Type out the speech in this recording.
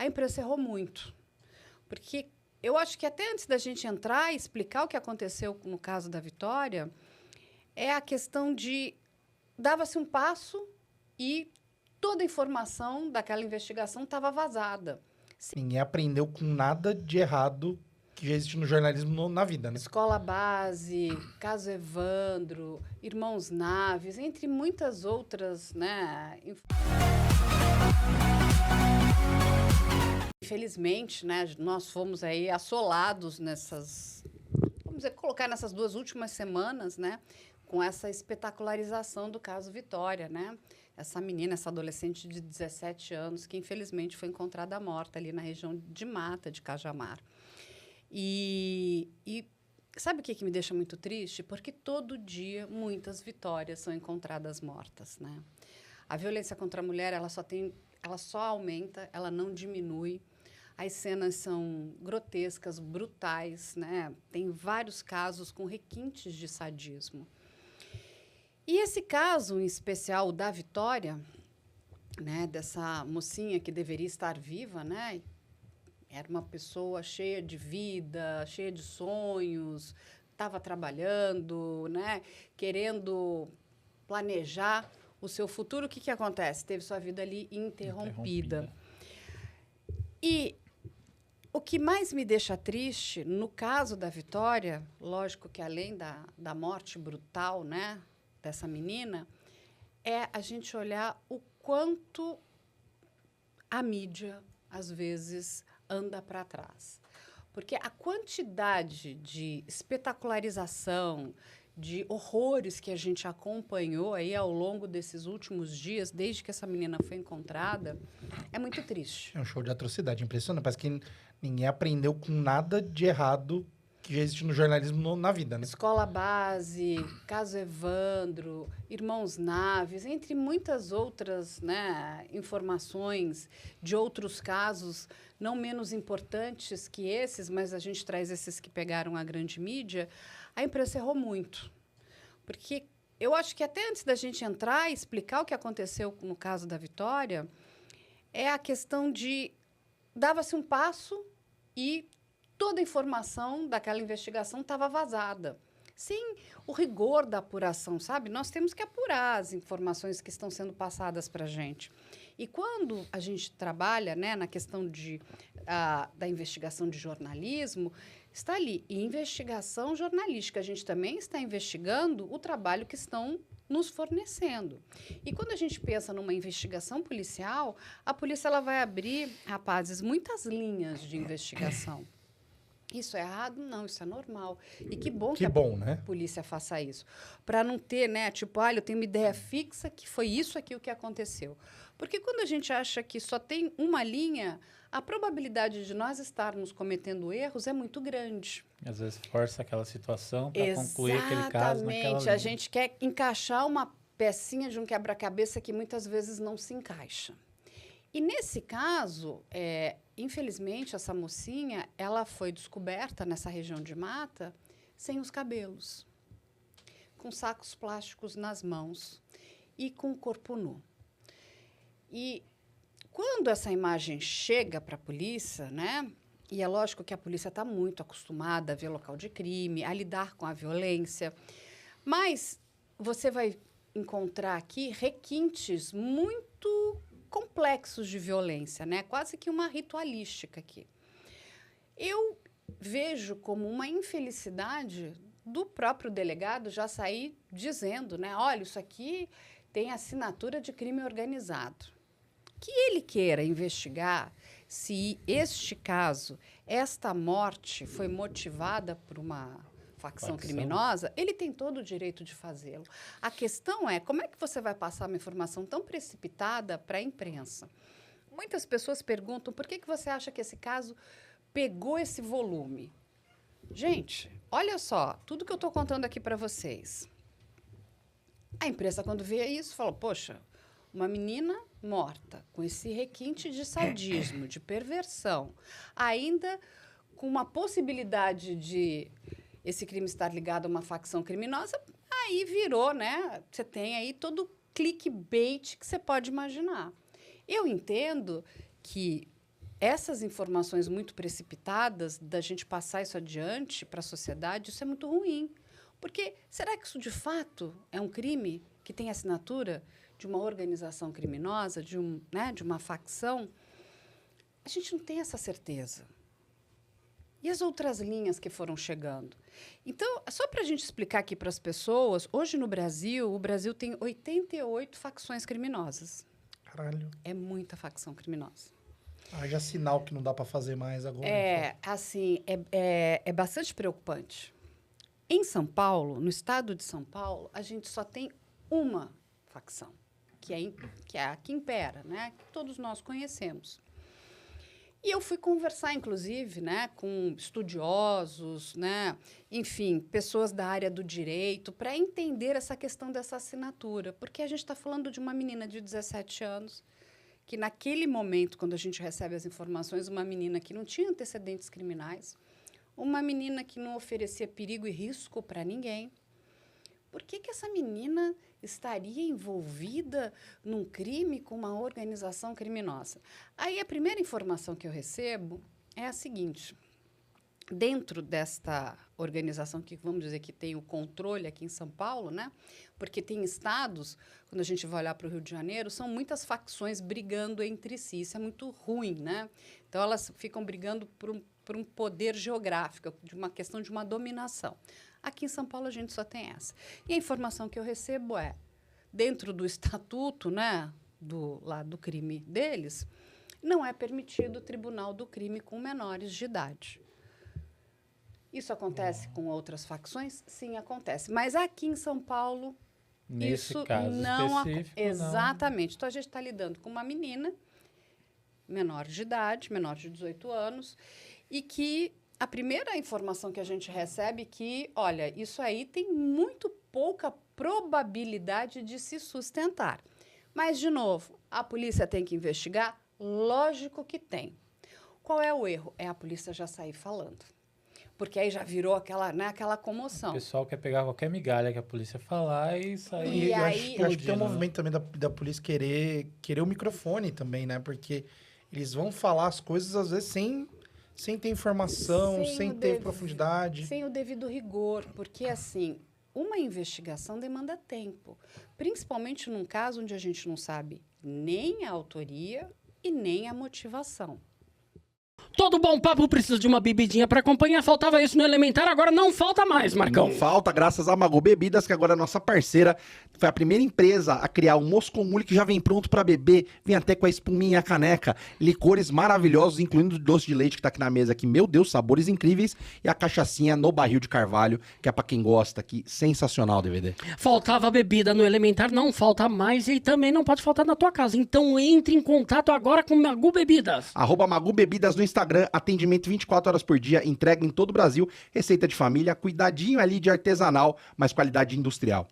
a imprensa errou muito. Porque eu acho que até antes da gente entrar e explicar o que aconteceu no caso da Vitória, é a questão de dava-se um passo e toda a informação daquela investigação estava vazada. Ninguém aprendeu com nada de errado que já existe no jornalismo na vida, né? Escola Base, Caso Evandro, Irmãos Naves, entre muitas outras, né? Infelizmente, né, nós fomos aí assolados nessas, vamos dizer, colocar nessas 2 últimas semanas, né, com essa espetacularização do caso Vitória, né? Essa menina, essa adolescente de 17 anos, que infelizmente foi encontrada morta ali na região de Mata, de Cajamar. E sabe o que me deixa muito triste? Porque todo dia muitas Vitórias são encontradas mortas, né? A violência contra a mulher, ela só aumenta, ela não diminui. As cenas são grotescas, brutais, né? Tem vários casos com requintes de sadismo. E esse caso, em especial, o da Vitória, né, dessa mocinha que deveria estar viva, né? Era uma pessoa cheia de vida, cheia de sonhos, estava trabalhando, né, querendo planejar o seu futuro. O que acontece? Teve sua vida ali interrompida. E o que mais me deixa triste, no caso da Vitória, lógico que além da morte brutal, né, dessa menina, é a gente olhar o quanto a mídia, às vezes, anda para trás. Porque a quantidade de espetacularização, de horrores que a gente acompanhou aí ao longo desses últimos dias, desde que essa menina foi encontrada, é muito triste. É um show de atrocidade, impressionante. Parece que ninguém aprendeu com nada de errado que já existe no jornalismo na vida, né? Escola Base, Caso Evandro, Irmãos Naves, entre muitas outras, né, informações de outros casos não menos importantes que esses, mas a gente traz esses que pegaram a grande mídia, a imprensa errou muito. Porque eu acho que até antes da gente entrar e explicar o que aconteceu no caso da Vitória, é a questão de dava-se um passo e toda a informação daquela investigação estava vazada. Sem o rigor da apuração, sabe? Nós temos que apurar as informações que estão sendo passadas para a gente. E quando a gente trabalha, né, na questão da investigação de jornalismo, está ali. E investigação jornalística, a gente também está investigando o trabalho que estão nos fornecendo. E quando a gente pensa numa investigação policial, a polícia ela vai abrir, rapazes, muitas linhas de investigação. Isso é errado? Não, isso é normal. E que bom que a polícia faça isso. Para não ter, né, tipo, olha, eu tenho uma ideia fixa que foi isso aqui o que aconteceu. Porque quando a gente acha que só tem uma linha, a probabilidade de nós estarmos cometendo erros é muito grande. Às vezes força aquela situação para concluir aquele caso naquela linha. Exatamente. A gente quer encaixar uma pecinha de um quebra-cabeça que muitas vezes não se encaixa. E, nesse caso, infelizmente, essa mocinha ela foi descoberta nessa região de mata sem os cabelos, com sacos plásticos nas mãos e com o corpo nu. E, quando essa imagem chega para a polícia, né, e é lógico que a polícia está muito acostumada a ver local de crime, a lidar com a violência, mas você vai encontrar aqui requintes muito complexos de violência, né? Quase que uma ritualística aqui. Eu vejo como uma infelicidade do próprio delegado já sair dizendo, né? Olha, isso aqui tem assinatura de crime organizado. Que ele queira investigar se este caso, esta morte foi motivada por uma facção criminosa, ele tem todo o direito de fazê-lo. A questão é, como é que você vai passar uma informação tão precipitada para a imprensa? Muitas pessoas perguntam, por que você acha que esse caso pegou esse volume? Gente, olha só, tudo que eu estou contando aqui para vocês. A imprensa, quando vê isso, fala, poxa, uma menina morta, com esse requinte de sadismo, de perversão, ainda com uma possibilidade de esse crime estar ligado a uma facção criminosa, aí virou, né? Você tem aí todo o clickbait que você pode imaginar. Eu entendo que essas informações muito precipitadas, da gente passar isso adiante para a sociedade, isso é muito ruim. Porque será que isso, de fato, é um crime que tem assinatura de uma organização criminosa, de uma facção? A gente não tem essa certeza. E as outras linhas que foram chegando? Então, só para a gente explicar aqui para as pessoas, hoje no Brasil, o Brasil tem 88 facções criminosas. Caralho. É muita facção criminosa. Já sinal que não dá para fazer mais agora. É bastante preocupante. Em São Paulo, no estado de São Paulo, a gente só tem uma facção, que é a que impera, né? Que todos nós conhecemos. E eu fui conversar, inclusive, né, com estudiosos, né, enfim, pessoas da área do direito, para entender essa questão dessa assinatura. Porque a gente está falando de uma menina de 17 anos, que naquele momento, quando a gente recebe as informações, uma menina que não tinha antecedentes criminais, uma menina que não oferecia perigo e risco para ninguém. Por que essa menina estaria envolvida num crime com uma organização criminosa? Aí a primeira informação que eu recebo é a seguinte: dentro desta organização que, vamos dizer, que tem o controle aqui em São Paulo, né? Porque tem estados, quando a gente vai olhar para o Rio de Janeiro, são muitas facções brigando entre si. Isso é muito ruim, né? Então, elas ficam brigando por um poder geográfico, de uma questão de uma dominação. Aqui em São Paulo, a gente só tem essa. E a informação que eu recebo é, dentro do estatuto, né, do crime deles, não é permitido o tribunal do crime com menores de idade. Isso acontece com outras facções? Sim, acontece. Mas aqui em São Paulo, nesse isso caso não específico, exatamente. Não. Então, a gente está lidando com uma menina menor de idade, menor de 18 anos, e que a primeira informação que a gente recebe é que, olha, isso aí tem muito pouca probabilidade de se sustentar. Mas, de novo, a polícia tem que investigar? Lógico que tem. Qual é o erro? É a polícia já sair falando. Porque aí já virou aquela comoção. O pessoal quer pegar qualquer migalha que a polícia falar e sair. E eu acho que tem um movimento também da polícia querer o microfone também, né? Porque eles vão falar as coisas, às vezes, sem ter informação, sem ter profundidade. Sem o devido rigor, porque, assim, uma investigação demanda tempo. Principalmente num caso onde a gente não sabe nem a autoria e nem a motivação. Todo bom papo precisa de uma bebidinha para acompanhar. Faltava isso no Elementar, agora não falta mais, Marcão. Não falta, graças a Magu Bebidas, que agora é nossa parceira. Foi a primeira empresa a criar o Moscou Mule, que já vem pronto para beber. Vem até com a espuminha e a caneca. Licores maravilhosos, incluindo o doce de leite que tá aqui na mesa. Aqui. Meu Deus, sabores incríveis. E a cachaçinha no barril de carvalho, que é para quem gosta aqui. Sensacional, DVD. Faltava bebida no Elementar, não falta mais. E também não pode faltar na tua casa. Então entre em contato agora com Magu Bebidas. @Magu Bebidas no Instagram. Atendimento 24 horas por dia, entrega em todo o Brasil, receita de família, cuidadinho ali de artesanal, mas qualidade industrial.